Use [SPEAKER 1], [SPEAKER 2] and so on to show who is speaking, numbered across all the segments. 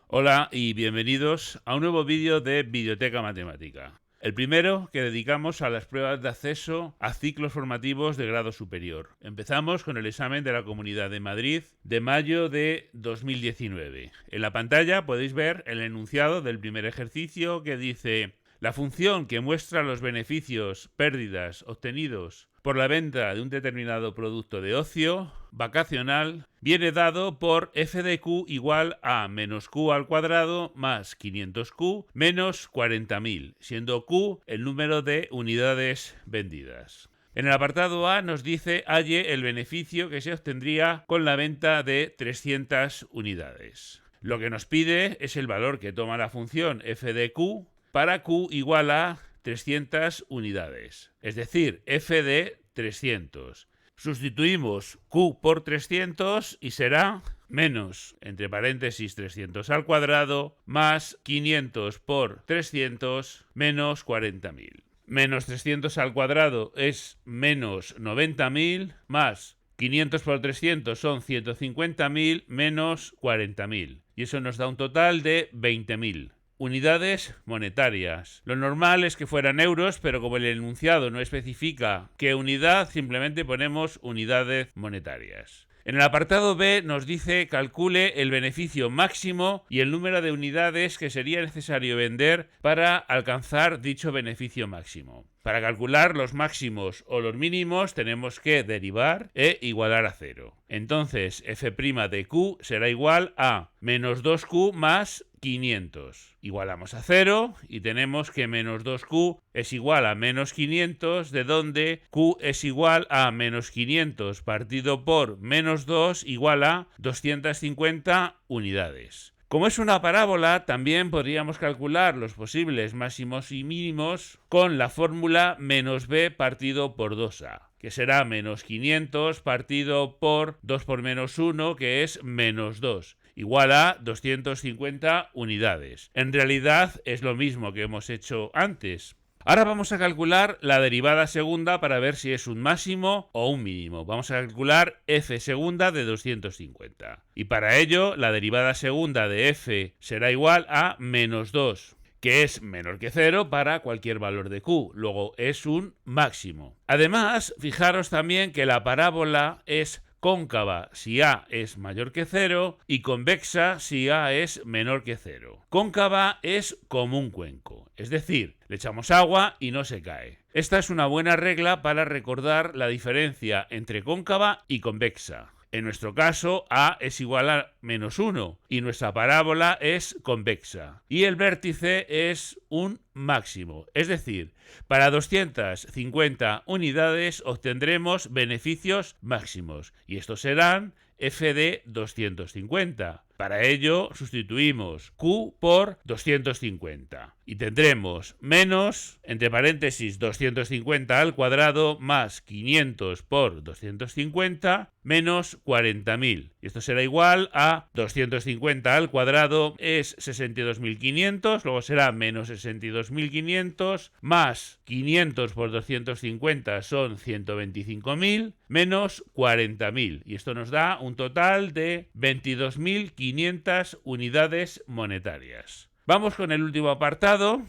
[SPEAKER 1] Hola y bienvenidos a un nuevo vídeo de Videoteca Matemática. El primero que dedicamos a las pruebas de acceso a ciclos formativos de grado superior. Empezamos con el examen de la Comunidad de Madrid de mayo de 2019. En la pantalla podéis ver el enunciado del primer ejercicio que dice: la función que muestra los beneficios, pérdidas obtenidos por la venta de un determinado producto de ocio vacacional viene dado por f de q igual a menos q al cuadrado más 500q menos 40.000, siendo q el número de unidades vendidas. En el apartado A nos dice halle el beneficio que se obtendría con la venta de 300 unidades. Lo que nos pide es el valor que toma la función f de q para q igual a 300 unidades, es decir, f de 300. Sustituimos q por 300 y será menos, entre paréntesis, 300 al cuadrado más 500 por 300 menos 40.000. Menos 300 al cuadrado es menos 90.000 más 500 por 300 son 150.000 menos 40.000. Y eso nos da un total de 20.000. Unidades monetarias. Lo normal es que fueran euros, pero como el enunciado no especifica qué unidad, simplemente ponemos unidades monetarias. En el apartado B nos dice calcule el beneficio máximo y el número de unidades que sería necesario vender para alcanzar dicho beneficio máximo. Para calcular los máximos o los mínimos tenemos que derivar e igualar a 0. Entonces f' de q será igual a menos 2q más 500. Igualamos a 0 y tenemos que menos 2q es igual a menos 500, de donde q es igual a menos 500 partido por menos 2 igual a 250 unidades. Como es una parábola, también podríamos calcular los posibles máximos y mínimos con la fórmula menos b partido por 2a, que será menos 500 partido por 2 por menos 1, que es menos 2. Igual a 250 unidades. En realidad es lo mismo que hemos hecho antes. Ahora vamos a calcular la derivada segunda para ver si es un máximo o un mínimo. Vamos a calcular f segunda de 250. Y para ello la derivada segunda de f será igual a menos 2, que es menor que 0 para cualquier valor de q. Luego es un máximo. Además, fijaros también que la parábola es cóncava si a es mayor que 0 y convexa si a es menor que 0. Cóncava es como un cuenco, es decir, le echamos agua y no se cae. Esta es una buena regla para recordar la diferencia entre cóncava y convexa. En nuestro caso, a es igual a menos 1 y nuestra parábola es convexa. Y el vértice es un máximo. Es decir, para 250 unidades obtendremos beneficios máximos. Y estos serán f de 250. Para ello sustituimos q por 250 y tendremos menos, entre paréntesis, 250 al cuadrado más 500 por 250 menos 40.000. Y esto será igual a 250 al cuadrado es 62.500, luego será menos 62.500 más 500 por 250 son 125.000 menos 40.000. Y esto nos da un total de 22.500 unidades monetarias. Vamos con el último apartado.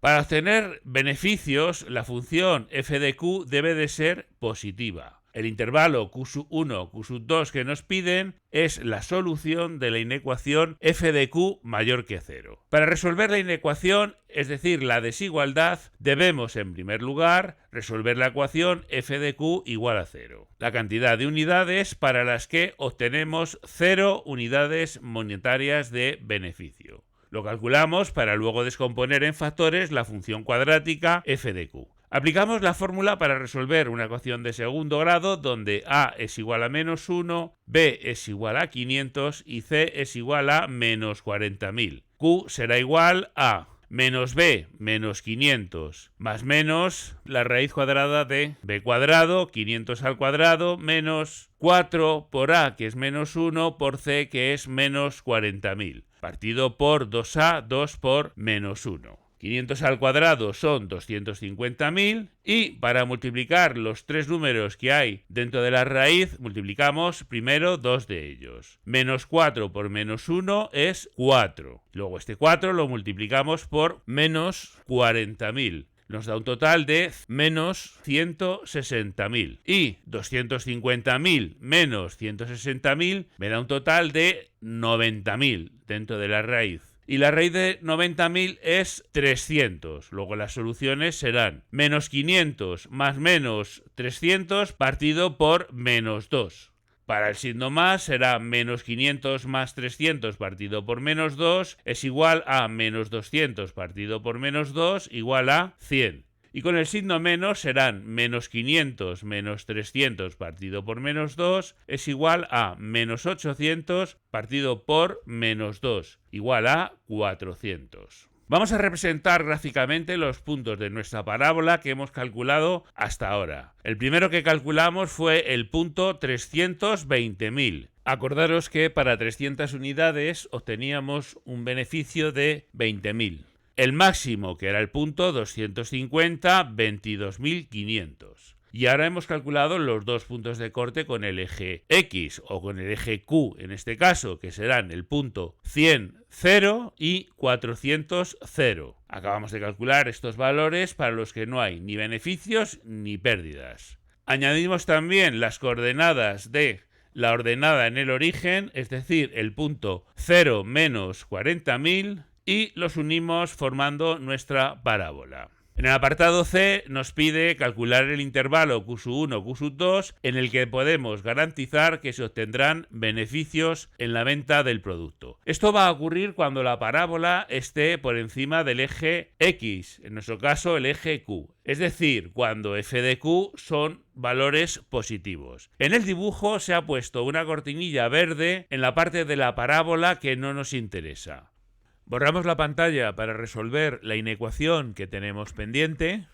[SPEAKER 1] Para obtener beneficios, la función f de q debe de ser positiva. El intervalo q1, q2 que nos piden es la solución de la inecuación f de q mayor que 0. Para resolver la inecuación, es decir, la desigualdad, debemos en primer lugar resolver la ecuación f de q igual a 0. La cantidad de unidades para las que obtenemos 0 unidades monetarias de beneficio. Lo calculamos para luego descomponer en factores la función cuadrática f de q. Aplicamos la fórmula para resolver una ecuación de segundo grado donde a es igual a menos 1, b es igual a 500 y c es igual a menos 40.000. Q será igual a menos b menos 500 más menos la raíz cuadrada de b cuadrado, 500 al cuadrado, menos 4 por a, que es menos 1, por c, que es menos 40.000, partido por 2a, 2 por menos 1. 500 al cuadrado son 250.000 y para multiplicar los tres números que hay dentro de la raíz, multiplicamos primero dos de ellos. Menos 4 por menos 1 es 4. Luego este 4 lo multiplicamos por menos 40.000. Nos da un total de menos 160.000. Y 250.000 menos 160.000 me da un total de 90.000 dentro de la raíz. Y la raíz de 90.000 es 300. Luego las soluciones serán menos 500 más menos 300 partido por menos 2. Para el signo más será menos 500 más 300 partido por menos 2 es igual a menos 200 partido por menos 2 igual a 100. Y con el signo menos serán menos 500 menos 300 partido por menos 2 es igual a menos 800 partido por menos 2 igual a 400. Vamos a representar gráficamente los puntos de nuestra parábola que hemos calculado hasta ahora. El primero que calculamos fue el punto 320.000. Acordaros que para 300 unidades obteníamos un beneficio de 20.000. El máximo, que era el punto 250, 22.500. Y ahora hemos calculado los dos puntos de corte con el eje X o con el eje Q en este caso, que serán el punto 100, 0 y 400, 0. Acabamos de calcular estos valores para los que no hay ni beneficios ni pérdidas. Añadimos también las coordenadas de la ordenada en el origen, es decir, el punto 0 menos 40.000, y los unimos formando nuestra parábola. En el apartado C nos pide calcular el intervalo Q1, Q2 en el que podemos garantizar que se obtendrán beneficios en la venta del producto. Esto va a ocurrir cuando la parábola esté por encima del eje X, en nuestro caso el eje Q, es decir, cuando f de Q son valores positivos. En el dibujo se ha puesto una cortinilla verde en la parte de la parábola que no nos interesa. Borramos la pantalla para resolver la inecuación que tenemos pendiente.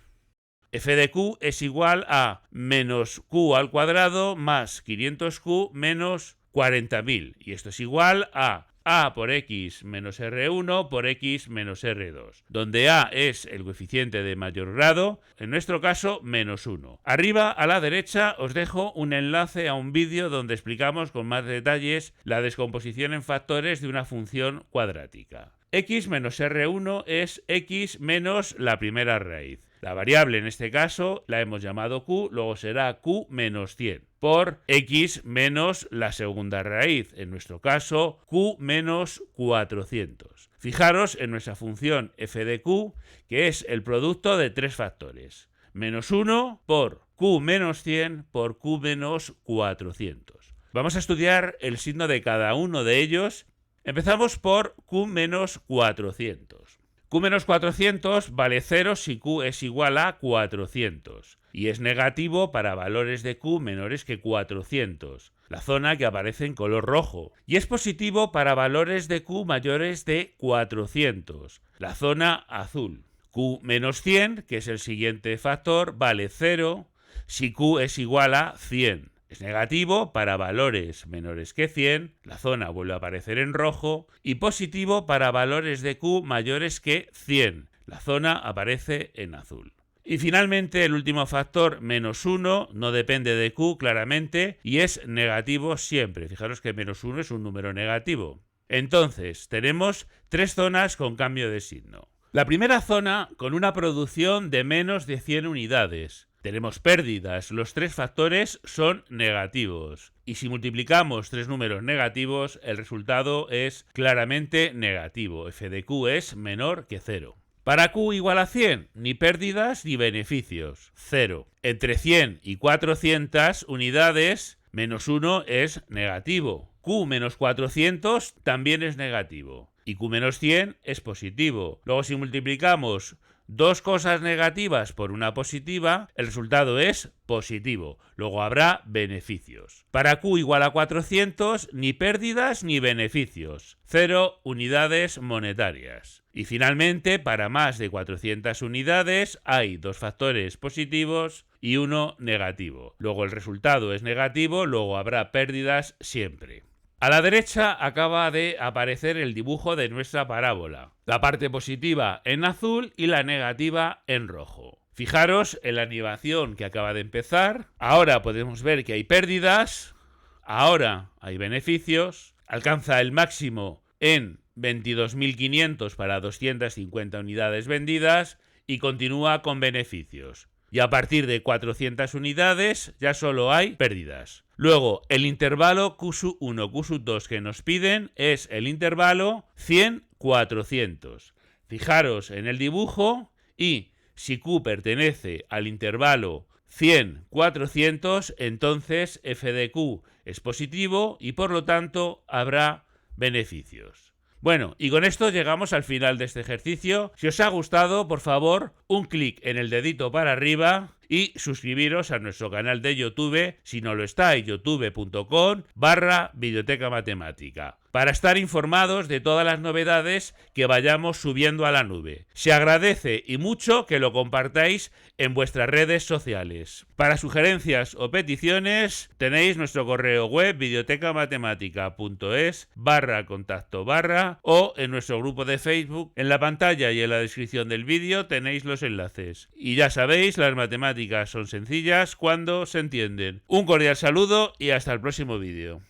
[SPEAKER 1] F de Q es igual a menos Q al cuadrado más 500Q menos 40.000. Y esto es igual a por X menos R1 por X menos R2, donde A es el coeficiente de mayor grado, en nuestro caso menos 1. Arriba a la derecha os dejo un enlace a un vídeo donde explicamos con más detalles la descomposición en factores de una función cuadrática. X menos R1 es X menos la primera raíz. La variable en este caso la hemos llamado Q, luego será Q menos 100 por X menos la segunda raíz, en nuestro caso Q menos 400. Fijaros en nuestra función f de Q, que es el producto de tres factores. Menos 1 por Q menos 100 por Q menos 400. Vamos a estudiar el signo de cada uno de ellos. Empezamos por Q menos 400. Q menos 400 vale 0 si Q es igual a 400 y es negativo para valores de Q menores que 400, la zona que aparece en color rojo, y es positivo para valores de Q mayores de 400, la zona azul. Q menos 100, que es el siguiente factor, vale 0 si Q es igual a 100. Es negativo para valores menores que 100, la zona vuelve a aparecer en rojo, y positivo para valores de Q mayores que 100, la zona aparece en azul. Y finalmente el último factor, menos 1, no depende de Q claramente y es negativo siempre. Fijaros que menos 1 es un número negativo. Entonces tenemos tres zonas con cambio de signo. La primera zona con una producción de menos de 100 unidades. Tenemos pérdidas, los tres factores son negativos. Y si multiplicamos tres números negativos, el resultado es claramente negativo. F de Q es menor que 0. Para Q igual a 100, ni pérdidas ni beneficios, 0. Entre 100 y 400 unidades, menos 1 es negativo. Q menos 400 también es negativo. Y Q menos 100 es positivo. Luego si multiplicamos dos cosas negativas por una positiva, el resultado es positivo. Luego habrá beneficios. Para Q igual a 400, ni pérdidas ni beneficios. 0 unidades monetarias. Y finalmente, para más de 400 unidades, hay dos factores positivos y uno negativo. Luego el resultado es negativo, luego habrá pérdidas siempre. A la derecha acaba de aparecer el dibujo de nuestra parábola. La parte positiva en azul y la negativa en rojo. Fijaros en la animación que acaba de empezar. Ahora podemos ver que hay pérdidas. Ahora hay beneficios. Alcanza el máximo en 22.500 para 250 unidades vendidas y continúa con beneficios. Y a partir de 400 unidades ya solo hay pérdidas. Luego, el intervalo Q1, Q2 que nos piden es el intervalo 100-400. Fijaros en el dibujo y si Q pertenece al intervalo 100-400, entonces f de Q es positivo y por lo tanto habrá beneficios. Bueno, y con esto llegamos al final de este ejercicio. Si os ha gustado, por favor, un clic en el dedito para arriba y suscribiros a nuestro canal de YouTube, si no lo estáis, youtube.com/Biblioteca Matemática, para estar informados de todas las novedades que vayamos subiendo a la nube. Se agradece y mucho que lo compartáis en vuestras redes sociales. Para sugerencias o peticiones tenéis nuestro correo web bibliotecamatemática.es/contacto/ o en nuestro grupo de Facebook. En la pantalla y en la descripción del vídeo tenéis los enlaces. Y ya sabéis, las matemáticas son sencillas cuando se entienden. Un cordial saludo y hasta el próximo vídeo.